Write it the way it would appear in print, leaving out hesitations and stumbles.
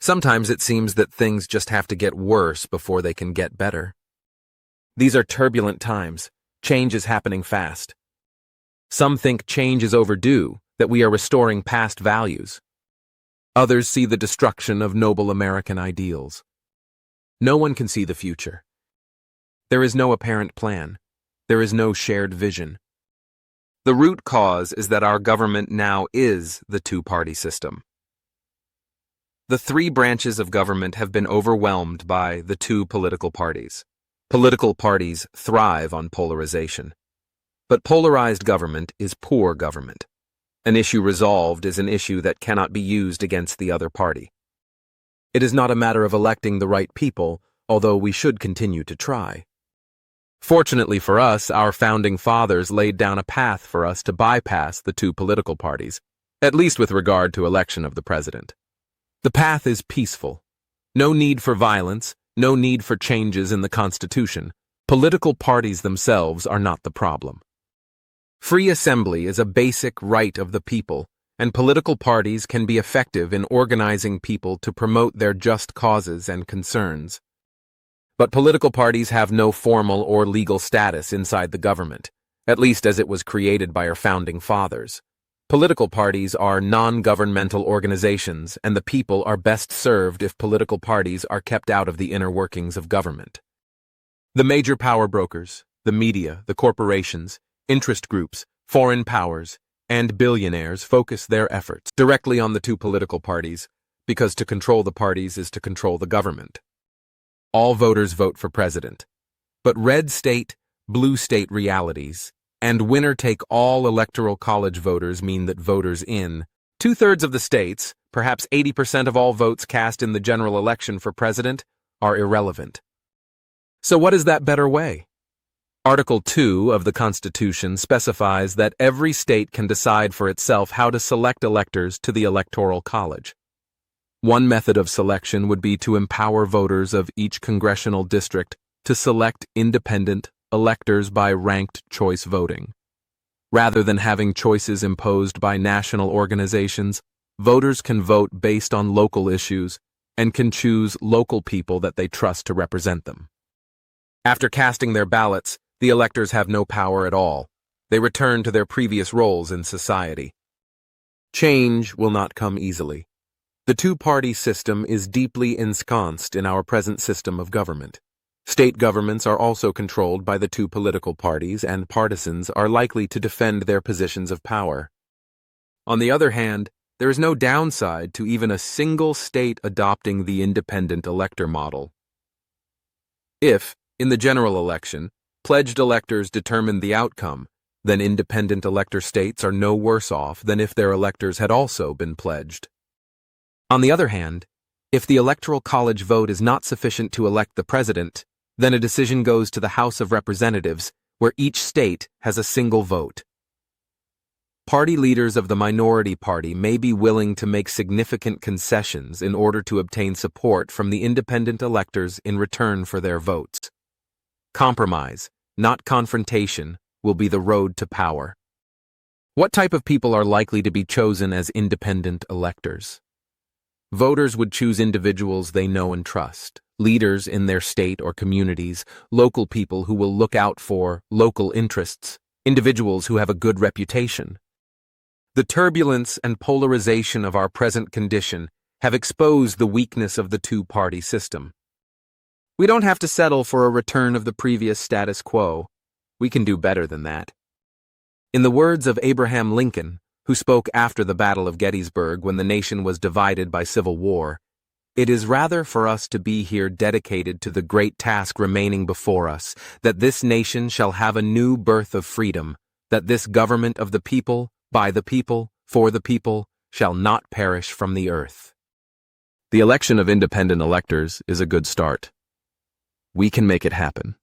Sometimes it seems that things just have to get worse before they can get better. These are turbulent times. Change is happening fast. Some think change is overdue, that we are restoring past values. Others see the destruction of noble American ideals. No one can see the future. There is no apparent plan. There is no shared vision. The root cause is that our government now is the two-party system. The three branches of government have been overwhelmed by the two political parties. Political parties thrive on polarization. But polarized government is poor government. An issue resolved is an issue that cannot be used against the other party. It is not a matter of electing the right people, although we should continue to try. Fortunately for us, our founding fathers laid down a path for us to bypass the two political parties, at least with regard to election of the president. The path is peaceful. No need for violence, no need for changes in the Constitution. Political parties themselves are not the problem. Free assembly is a basic right of the people, and political parties can be effective in organizing people to promote their just causes and concerns. But political parties have no formal or legal status inside the government, at least as it was created by our founding fathers. Political parties are non-governmental organizations, and the people are best served if political parties are kept out of the inner workings of government. The major power brokers, the media, the corporations, interest groups, foreign powers, and billionaires focus their efforts directly on the two political parties, because to control the parties is to control the government. All voters vote for president, but red state, blue state realities and winner-take-all electoral college voters mean that voters in two-thirds of the states, perhaps 80% of all votes cast in the general election for president, are irrelevant. So what is that better way? Article 2 of the Constitution specifies that every state can decide for itself how to select electors to the Electoral College. One method of selection would be to empower voters of each congressional district to select independent electors by ranked choice voting. Rather than having choices imposed by national organizations, voters can vote based on local issues and can choose local people that they trust to represent them. After casting their ballots, the electors have no power at all. They return to their previous roles in society. Change will not come easily. The two-party system is deeply ensconced in our present system of government. State governments are also controlled by the two political parties, and partisans are likely to defend their positions of power. On the other hand, there is no downside to even a single state adopting the independent elector model. If, in the general election, pledged electors determine the outcome, then independent elector states are no worse off than if their electors had also been pledged. On the other hand, if the Electoral College vote is not sufficient to elect the president, then a decision goes to the House of Representatives, where each state has a single vote. Party leaders of the minority party may be willing to make significant concessions in order to obtain support from the independent electors in return for their votes. Compromise, not confrontation, will be the road to power. What type of people are likely to be chosen as independent electors? Voters would choose individuals they know and trust, leaders in their state or communities, local people who will look out for local interests, individuals who have a good reputation. The turbulence and polarization of our present condition have exposed the weakness of the two-party system. We don't have to settle for a return of the previous status quo. We can do better than that. In the words of Abraham Lincoln, who spoke after the Battle of Gettysburg when the nation was divided by civil war, "It is rather for us to be here dedicated to the great task remaining before us, that this nation shall have a new birth of freedom, that this government of the people, by the people, for the people, shall not perish from the earth." The election of independent electors is a good start. We can make it happen.